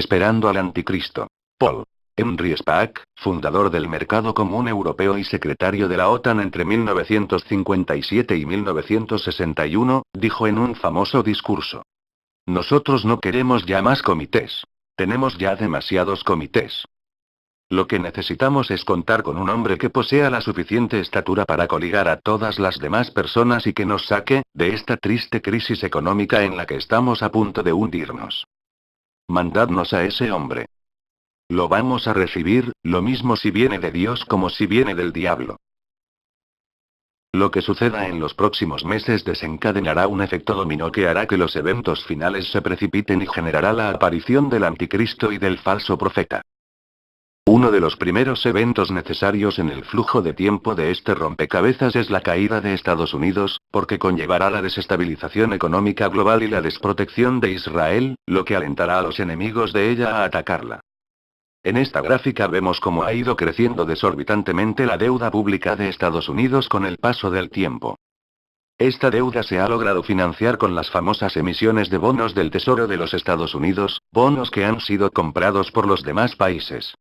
Esperando al anticristo. Paul Henry Spaak, fundador del Mercado Común Europeo y secretario de la OTAN entre 1957 y 1961, dijo en un famoso discurso: "Nosotros no queremos ya más comités. Tenemos ya demasiados comités. Lo que necesitamos es contar con un hombre que posea la suficiente estatura para coligar a todas las demás personas y que nos saque de esta triste crisis económica en la que estamos a punto de hundirnos. Mandadnos a ese hombre. Lo vamos a recibir, lo mismo si viene de Dios como si viene del diablo". Lo que suceda en los próximos meses desencadenará un efecto dominó que hará que los eventos finales se precipiten y generará la aparición del anticristo y del falso profeta. Uno de los primeros eventos necesarios en el flujo de tiempo de este rompecabezas es la caída de Estados Unidos, porque conllevará la desestabilización económica global y la desprotección de Israel, lo que alentará a los enemigos de ella a atacarla. En esta gráfica vemos cómo ha ido creciendo desorbitantemente la deuda pública de Estados Unidos con el paso del tiempo. Esta deuda se ha logrado financiar con las famosas emisiones de bonos del Tesoro de los Estados Unidos, bonos que han sido comprados por los demás países.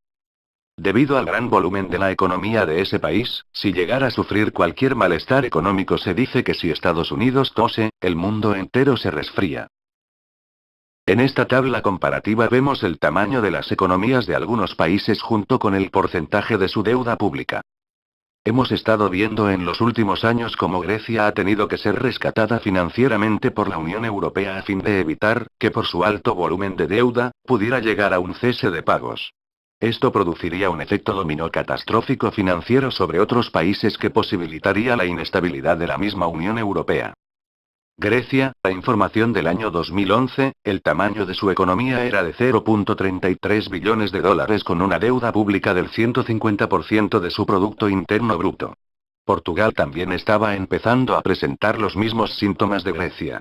Debido al gran volumen de la economía de ese país, si llegara a sufrir cualquier malestar económico se dice que si Estados Unidos tose, el mundo entero se resfría. En esta tabla comparativa vemos el tamaño de las economías de algunos países junto con el porcentaje de su deuda pública. Hemos estado viendo en los últimos años cómo Grecia ha tenido que ser rescatada financieramente por la Unión Europea a fin de evitar que por su alto volumen de deuda, pudiera llegar a un cese de pagos. Esto produciría un efecto dominó catastrófico financiero sobre otros países que posibilitaría la inestabilidad de la misma Unión Europea. Grecia, la información del año 2011, el tamaño de su economía era de 0.33 billones de dólares con una deuda pública del 150% de su Producto Interno Bruto. Portugal también estaba empezando a presentar los mismos síntomas de Grecia.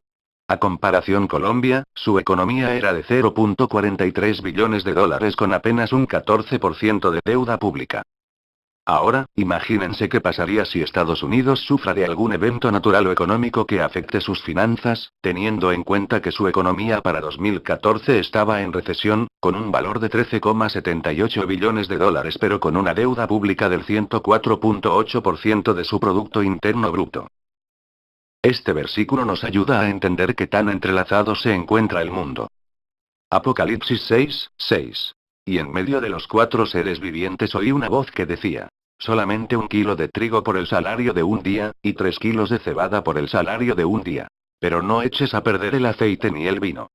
A comparación Colombia, su economía era de 0.43 billones de dólares con apenas un 14% de deuda pública. Ahora, imagínense qué pasaría si Estados Unidos sufra de algún evento natural o económico que afecte sus finanzas, teniendo en cuenta que su economía para 2014 estaba en recesión, con un valor de 13,78 billones de dólares pero con una deuda pública del 104.8% de su Producto Interno Bruto. Este versículo nos ayuda a entender qué tan entrelazado se encuentra el mundo. Apocalipsis 6, 6. Y en medio de los 4 seres vivientes oí una voz que decía: solamente 1 kilo de trigo por el salario de un día, y 3 kilos de cebada por el salario de un día. Pero no eches a perder el aceite ni el vino.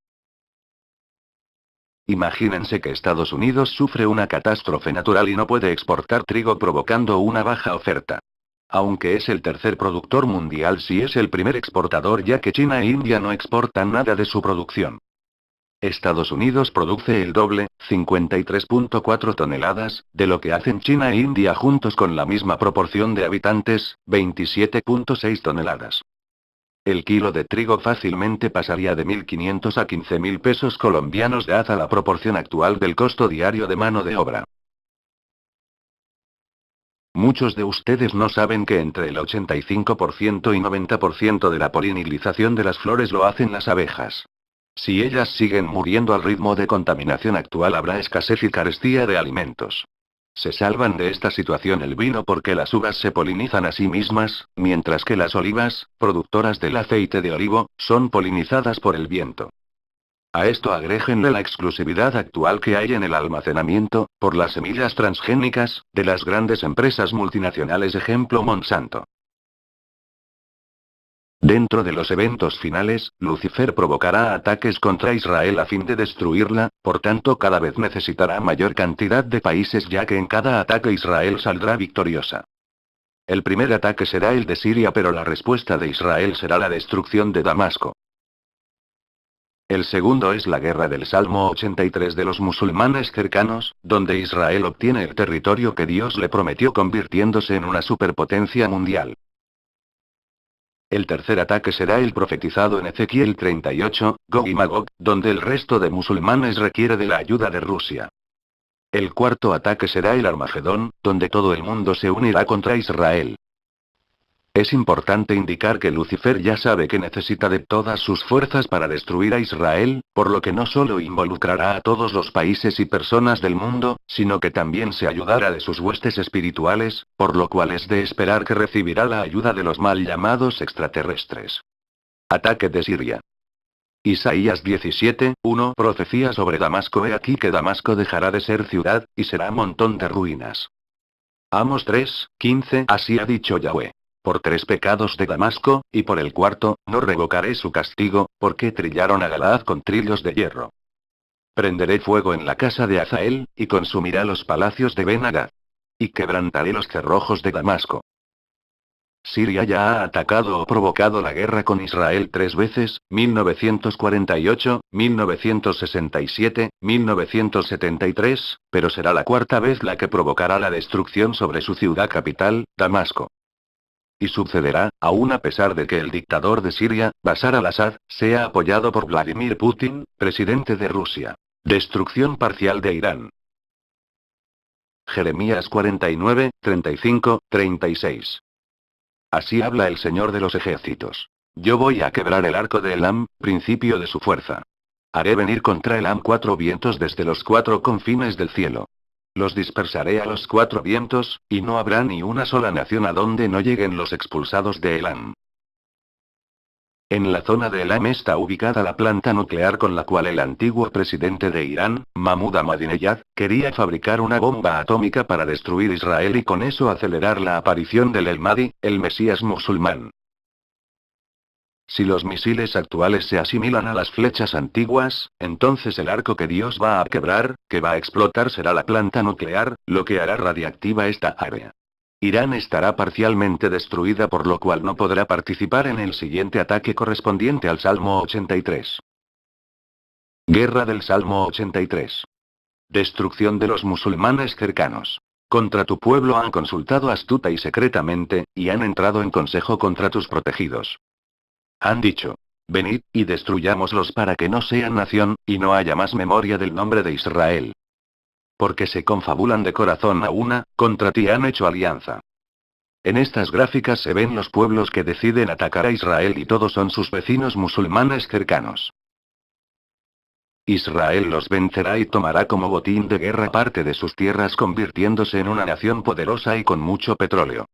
Imagínense que Estados Unidos sufre una catástrofe natural y no puede exportar trigo provocando una baja oferta. Aunque es el tercer productor mundial, sí es el primer exportador ya que China e India no exportan nada de su producción. Estados Unidos produce el doble, 53.4 toneladas, de lo que hacen China e India juntos con la misma proporción de habitantes, 27.6 toneladas. El kilo de trigo fácilmente pasaría de 1.500 a 15.000 pesos colombianos dada la proporción actual del costo diario de mano de obra. Muchos de ustedes no saben que entre el 85% y 90% de la polinización de las flores lo hacen las abejas. Si ellas siguen muriendo al ritmo de contaminación actual habrá escasez y carestía de alimentos. Se salvan de esta situación el vino porque las uvas se polinizan a sí mismas, mientras que las olivas, productoras del aceite de olivo, son polinizadas por el viento. A esto agréguenle la exclusividad actual que hay en el almacenamiento, por las semillas transgénicas, de las grandes empresas multinacionales ejemplo Monsanto. Dentro de los eventos finales, Lucifer provocará ataques contra Israel a fin de destruirla, por tanto cada vez necesitará mayor cantidad de países ya que en cada ataque Israel saldrá victoriosa. El primer ataque será el de Siria pero la respuesta de Israel será la destrucción de Damasco. El segundo es la guerra del Salmo 83 de los musulmanes cercanos, donde Israel obtiene el territorio que Dios le prometió convirtiéndose en una superpotencia mundial. El tercer ataque será el profetizado en Ezequiel 38, Gog y Magog, donde el resto de musulmanes requiere de la ayuda de Rusia. El cuarto ataque será el Armagedón, donde todo el mundo se unirá contra Israel. Es importante indicar que Lucifer ya sabe que necesita de todas sus fuerzas para destruir a Israel, por lo que no solo involucrará a todos los países y personas del mundo, sino que también se ayudará de sus huestes espirituales, por lo cual es de esperar que recibirá la ayuda de los mal llamados extraterrestres. Ataque de Siria. Isaías 17:1 Profecía sobre Damasco. He aquí que Damasco dejará de ser ciudad, y será montón de ruinas. Amos 3:15 Así ha dicho Yahweh. Por 3 pecados de Damasco, y por el cuarto, no revocaré su castigo, porque trillaron a Galaad con trillos de hierro. Prenderé fuego en la casa de Hazael, y consumirá los palacios de Ben-Hadad. Y quebrantaré los cerrojos de Damasco. Siria ya ha atacado o provocado la guerra con Israel 3 veces, 1948, 1967, 1973, pero será la 4ª vez la que provocará la destrucción sobre su ciudad capital, Damasco. Y sucederá, aún a pesar de que el dictador de Siria, Bashar al-Assad, sea apoyado por Vladimir Putin, presidente de Rusia. Destrucción parcial de Irán. Jeremías 49, 35, 36. Así habla el Señor de los ejércitos. Yo voy a quebrar el arco de Elam, principio de su fuerza. Haré venir contra Elam 4 vientos desde los 4 confines del cielo. Los dispersaré a los 4 vientos, y no habrá ni una sola nación a donde no lleguen los expulsados de Elam. En la zona de Elam está ubicada la planta nuclear con la cual el antiguo presidente de Irán, Mahmoud Ahmadinejad, quería fabricar una bomba atómica para destruir Israel y con eso acelerar la aparición del El Mahdi, el Mesías musulmán. Si los misiles actuales se asimilan a las flechas antiguas, entonces el arco que Dios va a quebrar, que va a explotar será la planta nuclear, lo que hará radiactiva esta área. Irán estará parcialmente destruida por lo cual no podrá participar en el siguiente ataque correspondiente al Salmo 83. Guerra del Salmo 83. Destrucción de los musulmanes cercanos. Contra tu pueblo han consultado astuta y secretamente, y han entrado en consejo contra tus protegidos. Han dicho: venid, y destruyámoslos para que no sean nación, y no haya más memoria del nombre de Israel. Porque se confabulan de corazón a una, contra ti han hecho alianza. En estas gráficas se ven los pueblos que deciden atacar a Israel y todos son sus vecinos musulmanes cercanos. Israel los vencerá y tomará como botín de guerra parte de sus tierras convirtiéndose en una nación poderosa y con mucho petróleo.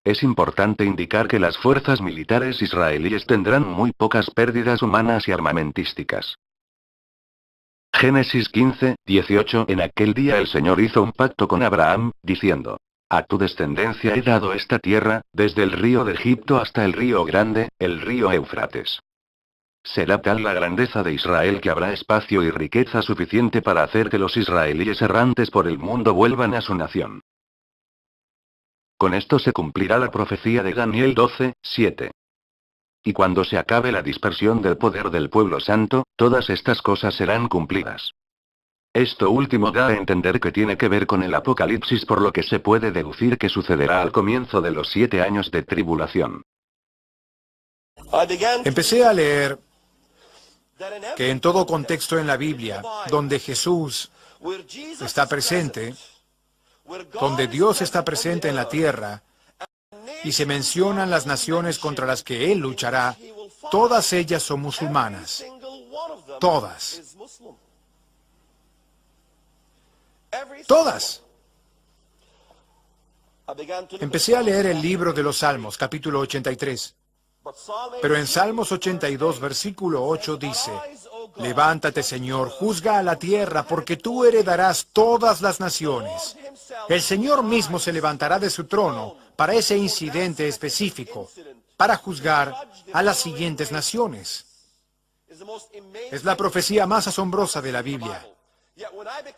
Es importante indicar que las fuerzas militares israelíes tendrán muy pocas pérdidas humanas y armamentísticas. Génesis 15, 18 En aquel día el Señor hizo un pacto con Abraham, diciendo: a tu descendencia he dado esta tierra, desde el río de Egipto hasta el río grande, el río Éufrates. Será tal la grandeza de Israel que habrá espacio y riqueza suficiente para hacer que los israelíes errantes por el mundo vuelvan a su nación. Con esto se cumplirá la profecía de Daniel 12, 7. Y cuando se acabe la dispersión del poder del pueblo santo, todas estas cosas serán cumplidas. Esto último da a entender que tiene que ver con el Apocalipsis, por lo que se puede deducir que sucederá al comienzo de los 7 años de tribulación. Empecé a leer que en todo contexto en la Biblia, donde Jesús está presente, donde Dios está presente en la tierra, y se mencionan las naciones contra las que Él luchará, todas ellas son musulmanas. Todas. Todas. Empecé a leer el libro de los Salmos, capítulo 83. Pero en Salmos 82, versículo 8 dice: levántate, Señor, juzga a la tierra, porque tú heredarás todas las naciones. El Señor mismo se levantará de su trono para ese incidente específico, para juzgar a las siguientes naciones. Es la profecía más asombrosa de la Biblia.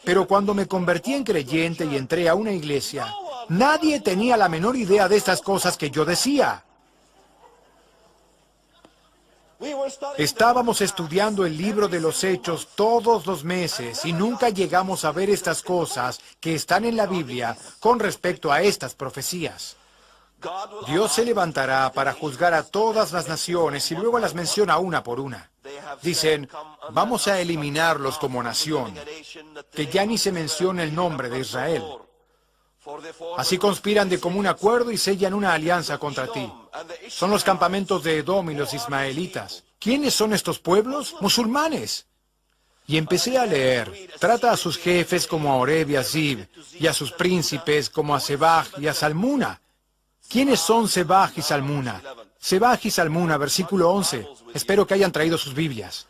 Pero cuando me convertí en creyente y entré a una iglesia, nadie tenía la menor idea de estas cosas que yo decía. Estábamos estudiando el libro de los Hechos todos los meses y nunca llegamos a ver estas cosas que están en la Biblia con respecto a estas profecías. Dios se levantará para juzgar a todas las naciones y luego las menciona una por una. Dicen: vamos a eliminarlos como nación, que ya ni se menciona el nombre de Israel. Así conspiran de común acuerdo y sellan una alianza contra ti. Son los campamentos de Edom y los ismaelitas. ¿Quiénes son estos pueblos? Musulmanes. Y empecé a leer. Trata a sus jefes como a Oreb y a Zib, y a sus príncipes como a Sebaj y a Salmuna. ¿Quiénes son Sebaj y Salmuna? Sebaj y Salmuna, versículo 11. Espero que hayan traído sus Biblias.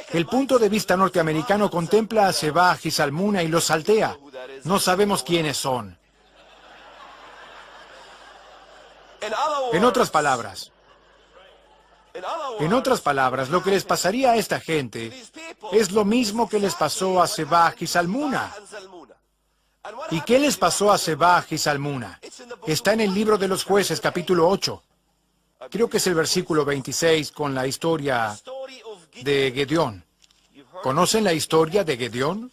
El punto de vista norteamericano contempla a Sebaj y Salmuna y los saltea. No sabemos quiénes son. En otras palabras, lo que les pasaría a esta gente es lo mismo que les pasó a Sebaj y Salmuna. ¿Y qué les pasó a Sebaj y Salmuna? Está en el libro de los Jueces, capítulo 8. Creo que es el versículo 26 con la historia de Gedeón. ¿Conocen la historia de Gedeón?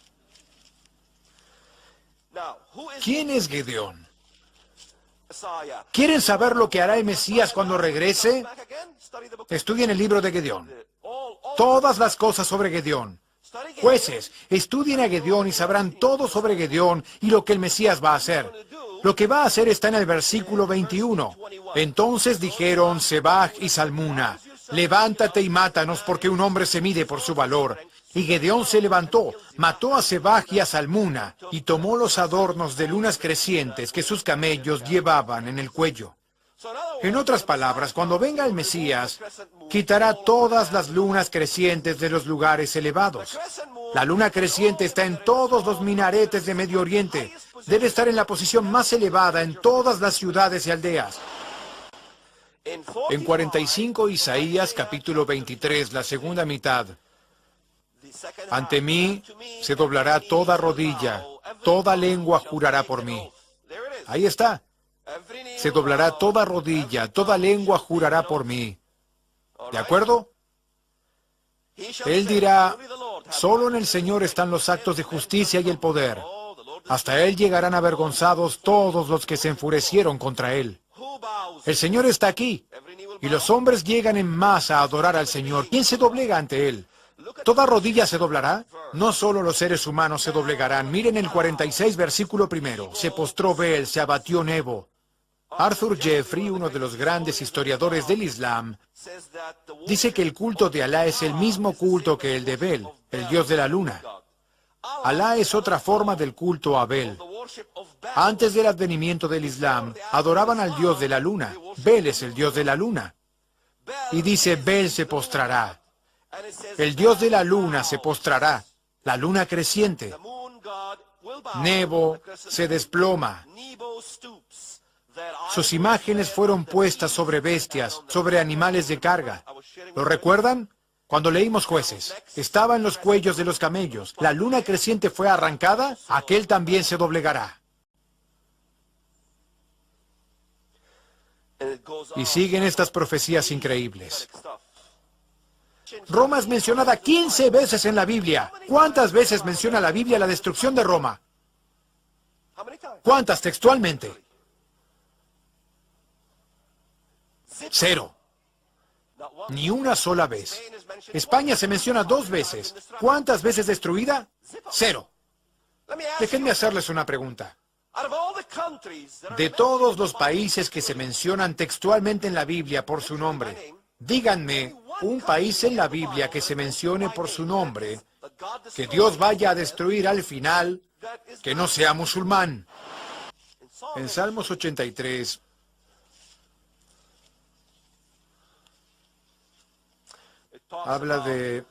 ¿Quién es Gedeón? ¿Quieren saber lo que hará el Mesías cuando regrese? Estudien el libro de Gedeón. Todas las cosas sobre Gedeón. Jueces, estudien a Gedeón y sabrán todo sobre Gedeón y lo que el Mesías va a hacer. Lo que va a hacer está en el versículo 21. Entonces dijeron Sebaj y Salmuna, levántate y mátanos porque un hombre se mide por su valor. Y Gedeón se levantó, mató a Sebaj y a Salmuna, y tomó los adornos de lunas crecientes que sus camellos llevaban en el cuello. En otras palabras, cuando venga el Mesías, quitará todas las lunas crecientes de los lugares elevados. La luna creciente está en todos los minaretes de Medio Oriente. Debe estar en la posición más elevada en todas las ciudades y aldeas. En 45, Isaías, capítulo 23, la segunda mitad. Ante mí se doblará toda rodilla, toda lengua jurará por mí. Ahí está. Se doblará toda rodilla, toda lengua jurará por mí. ¿De acuerdo? Él dirá, solo en el Señor están los actos de justicia y el poder. Hasta Él llegarán avergonzados todos los que se enfurecieron contra Él. El Señor está aquí, y los hombres llegan en masa a adorar al Señor. ¿Quién se doblega ante Él? ¿Toda rodilla se doblará? No solo los seres humanos se doblegarán. Miren el 46, versículo 1. Se postró Bel, se abatió Nebo. Arthur Jeffrey, uno de los grandes historiadores del Islam, dice que el culto de Alá es el mismo culto que el de Bel, el dios de la luna. Alá es otra forma del culto a Bel. Antes del advenimiento del Islam, adoraban al dios de la luna. Bel es el dios de la luna. Y dice, Bel se postrará. El dios de la luna se postrará. La luna creciente. Nebo se desploma. Sus imágenes fueron puestas sobre bestias, sobre animales de carga. ¿Lo recuerdan? Cuando leímos Jueces, estaba en los cuellos de los camellos. La luna creciente fue arrancada, aquel también se doblegará. Y siguen estas profecías increíbles. Roma es mencionada 15 veces en la Biblia. ¿Cuántas veces menciona la Biblia la destrucción de Roma? ¿Cuántas textualmente? 0. Ni una sola vez. España se menciona 2 veces. ¿Cuántas veces destruida? 0. Déjenme hacerles una pregunta. De todos los países que se mencionan textualmente en la Biblia por su nombre, díganme un país en la Biblia que se mencione por su nombre, que Dios vaya a destruir al final, que no sea musulmán. En Salmos 83, habla de...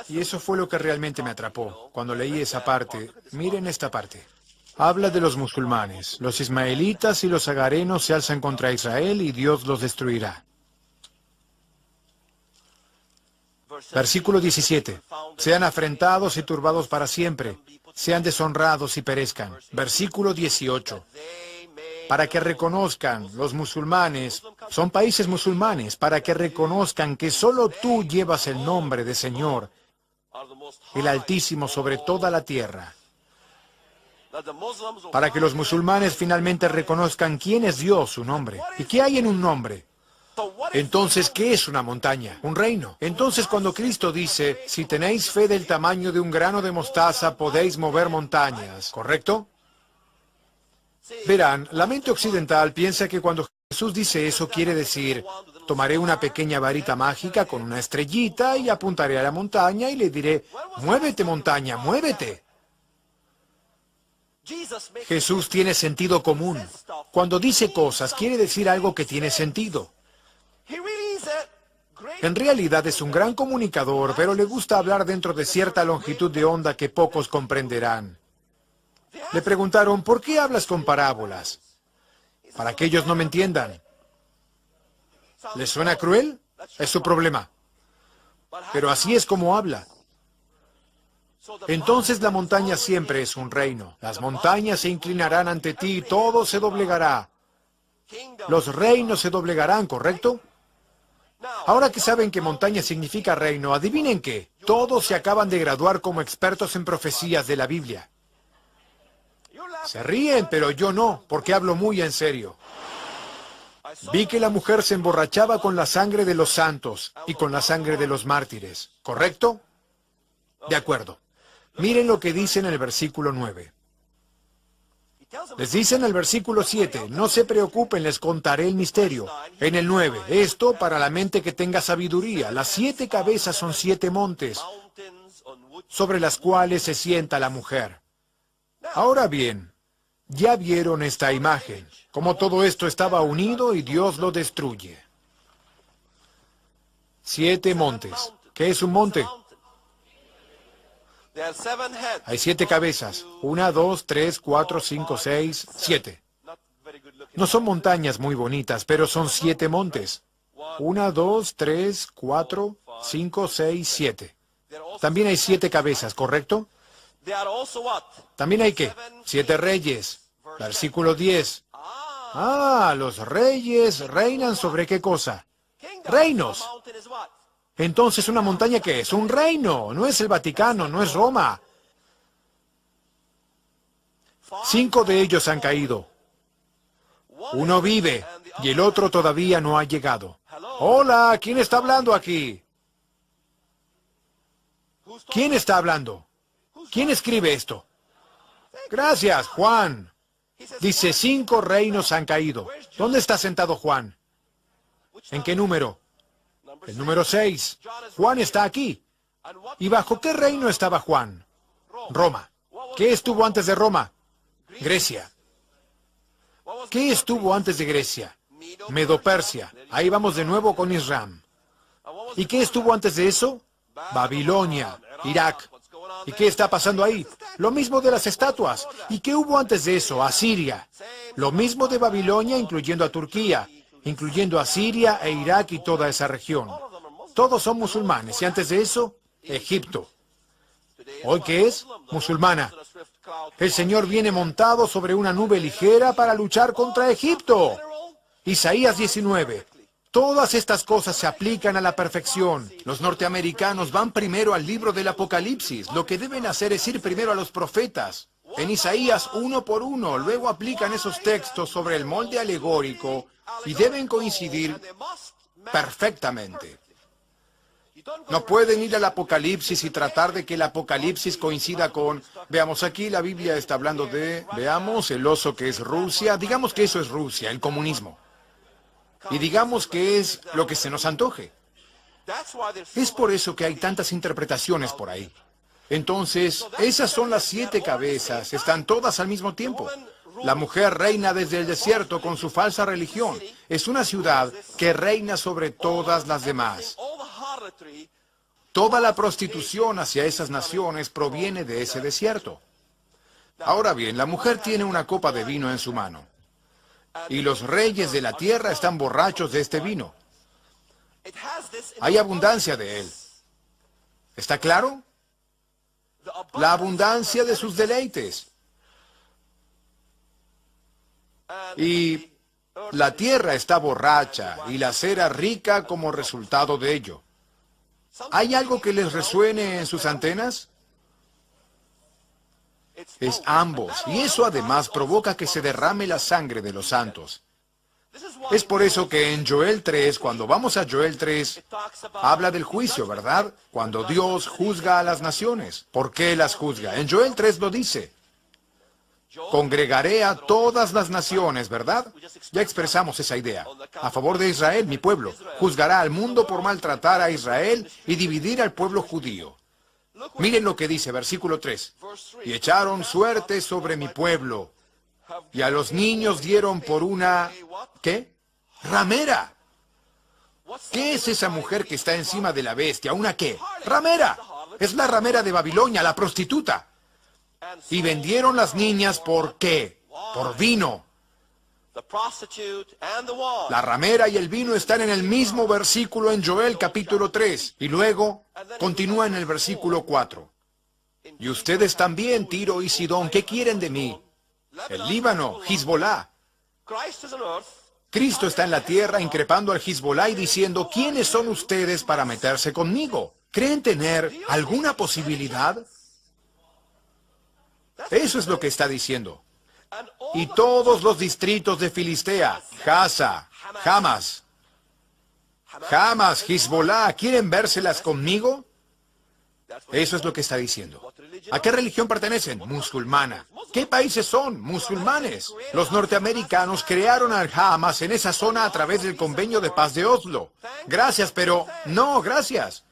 Y eso fue lo que realmente me atrapó. Cuando leí esa parte, miren esta parte. Habla de los musulmanes. Los ismaelitas y los agarenos se alzan contra Israel y Dios los destruirá. Versículo 17. Sean afrentados y turbados para siempre. Sean deshonrados y perezcan. Versículo 18. Para que reconozcan, los musulmanes, son países musulmanes, para que reconozcan que solo tú llevas el nombre de Señor, el Altísimo sobre toda la tierra. Para que los musulmanes finalmente reconozcan quién es Dios, su nombre. ¿Y qué hay en un nombre? Entonces, ¿qué es una montaña? Un reino. Entonces, cuando Cristo dice, si tenéis fe del tamaño de un grano de mostaza, podéis mover montañas, ¿correcto? Verán, la mente occidental piensa que cuando Jesús dice eso quiere decir, tomaré una pequeña varita mágica con una estrellita y apuntaré a la montaña y le diré, muévete montaña, muévete. Jesús tiene sentido común. Cuando dice cosas, quiere decir algo que tiene sentido. En realidad es un gran comunicador, pero le gusta hablar dentro de cierta longitud de onda que pocos comprenderán. Le preguntaron, ¿por qué hablas con parábolas? Para que ellos no me entiendan. ¿Les suena cruel? Es su problema. Pero así es como habla. Entonces la montaña siempre es un reino. Las montañas se inclinarán ante ti, todo se doblegará. Los reinos se doblegarán, ¿correcto? Ahora que saben que montaña significa reino, adivinen qué. Todos se acaban de graduar como expertos en profecías de la Biblia. Se ríen, pero yo no, porque hablo muy en serio. Vi que la mujer se emborrachaba con la sangre de los santos y con la sangre de los mártires, ¿correcto? De acuerdo. Miren lo que dice en el versículo 9. Les dice en el versículo 7, no se preocupen, les contaré el misterio. En el 9, esto para la mente que tenga sabiduría. Las 7 cabezas son 7 montes, sobre las cuales se sienta la mujer. Ahora bien, ya vieron esta imagen, cómo todo esto estaba unido y Dios lo destruye. 7 montes. ¿Qué es un monte? Hay 7 cabezas. 1, 2, 3, 4, 5, 6, 7. No son montañas muy bonitas, pero son 7 montes. 1, 2, 3, 4, 5, 6, 7. También hay 7 cabezas, ¿correcto? También hay ¿qué? 7 reyes. Versículo 10. Ah, los reyes reinan sobre ¿qué cosa? Reinos. Entonces, ¿una montaña qué es? Un reino. No es el Vaticano, no es Roma. 5 de ellos han caído. Uno vive y el otro todavía no ha llegado. Hola, ¿quién está hablando aquí? ¿Quién está hablando? ¿Quién escribe esto? Gracias, Juan. Dice, 5 reinos han caído. ¿Dónde está sentado Juan? ¿En qué número? El número 6. Juan está aquí. ¿Y bajo qué reino estaba Juan? Roma. ¿Qué estuvo antes de Roma? Grecia. ¿Qué estuvo antes de Grecia? Medo-Persia. Ahí vamos de nuevo con Israel. ¿Y qué estuvo antes de eso? Babilonia, Irak. ¿Y qué está pasando ahí? Lo mismo de las estatuas. ¿Y qué hubo antes de eso? Asiria. Lo mismo de Babilonia, incluyendo a Turquía, incluyendo a Siria e Irak y toda esa región. Todos son musulmanes. Y antes de eso, Egipto. ¿Hoy qué es? Musulmana. El Señor viene montado sobre una nube ligera para luchar contra Egipto. Isaías 19. Todas estas cosas se aplican a la perfección. Los norteamericanos van primero al libro del Apocalipsis. Lo que deben hacer es ir primero a los profetas. En Isaías, uno por uno, luego aplican esos textos sobre el molde alegórico y deben coincidir perfectamente. No pueden ir al Apocalipsis y tratar de que el Apocalipsis coincida con... Veamos, aquí la Biblia está hablando de... Veamos, el oso que es Rusia. Digamos que eso es Rusia, el comunismo. Y digamos que es lo que se nos antoje. Es por eso que hay tantas interpretaciones por ahí. Entonces, esas son las 7 cabezas, están todas al mismo tiempo. La mujer reina desde el desierto con su falsa religión. Es una ciudad que reina sobre todas las demás. Toda la prostitución hacia esas naciones proviene de ese desierto. Ahora bien, la mujer tiene una copa de vino en su mano. Y los reyes de la tierra están borrachos de este vino. Hay abundancia de él. ¿Está claro? La abundancia de sus deleites. Y la tierra está borracha y la cera rica como resultado de ello. ¿Hay algo que les resuene en sus antenas? Es ambos, y eso además provoca que se derrame la sangre de los santos. Es por eso que en Joel 3, cuando vamos a Joel 3, habla del juicio, ¿verdad? Cuando Dios juzga a las naciones. ¿Por qué las juzga? En Joel 3 lo dice. Congregaré a todas las naciones, ¿verdad? Ya expresamos esa idea. A favor de Israel, mi pueblo. Juzgará al mundo por maltratar a Israel y dividir al pueblo judío. Miren lo que dice, versículo 3. Y echaron suerte sobre mi pueblo, y a los niños dieron por una... ¿qué? Ramera. ¿Qué es esa mujer que está encima de la bestia? ¿Una qué? ¡Ramera! Es la ramera de Babilonia, la prostituta. Y vendieron las niñas por qué? Por vino. La ramera y el vino están en el mismo versículo en Joel capítulo 3. Y luego continúa en el versículo 4. Y ustedes también, Tiro y Sidón, ¿qué quieren de mí? El Líbano, Hezbolá. Cristo está en la tierra increpando al Hezbolá y diciendo, ¿quiénes son ustedes para meterse conmigo? ¿Creen tener alguna posibilidad? Eso es lo que está diciendo. Y todos los distritos de Filistea, Gaza, Hamas, Hezbolá, ¿quieren vérselas conmigo? Eso es lo que está diciendo. ¿A qué religión pertenecen? Musulmana. ¿Qué países son? Musulmanes. Los norteamericanos crearon al Hamas en esa zona a través del Convenio de Paz de Oslo. Gracias, pero no, gracias.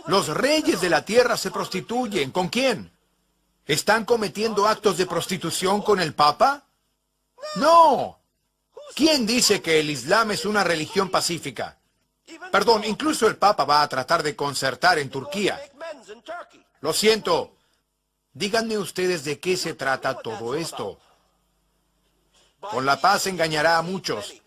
Los reyes de la tierra se prostituyen. ¿Con quién? ¿Están cometiendo actos de prostitución con el Papa? No. ¿Quién dice que el Islam es una religión pacífica? Perdón, incluso el Papa va a tratar de concertar en Turquía. Lo siento. Díganme ustedes de qué se trata todo esto. Con la paz engañará a muchos.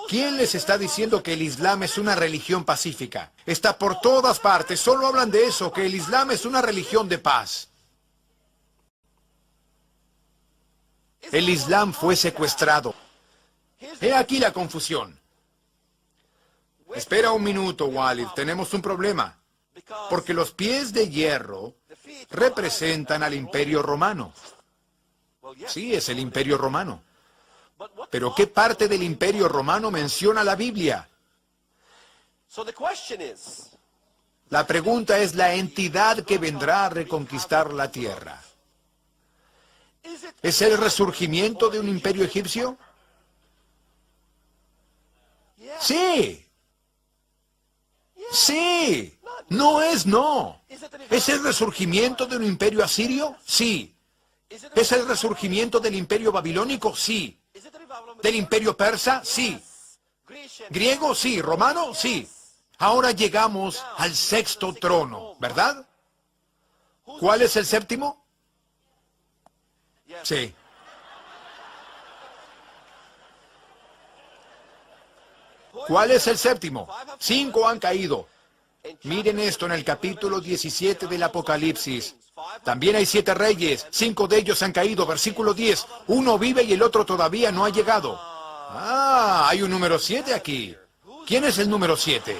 ¿Quién les está diciendo que el Islam es una religión pacífica? Está por todas partes. Solo hablan de eso, que el Islam es una religión de paz. El Islam fue secuestrado. He aquí la confusión. Espera un minuto, Walid. Tenemos un problema. Porque los pies de hierro representan al Imperio Romano. Sí, es el Imperio Romano. Pero ¿qué parte del Imperio Romano menciona la Biblia? La pregunta es la entidad que vendrá a reconquistar la tierra. ¿Es el resurgimiento de un imperio egipcio? Sí. Sí. No es no. ¿Es el resurgimiento de un imperio asirio? Sí. ¿Es el resurgimiento del imperio babilónico? Sí. ¿Del imperio persa? Sí. ¿Griego? Sí. ¿Romano? Sí. Ahora llegamos al sexto trono, ¿verdad? ¿Cuál es el séptimo? Sí. ¿Cuál es el séptimo? 5 han caído. Miren esto en el capítulo 17 del Apocalipsis. También hay 7 reyes, 5 de ellos han caído. Versículo 10. Uno vive y el otro todavía no ha llegado. Ah, hay un número 7 aquí. ¿Quién es el número 7?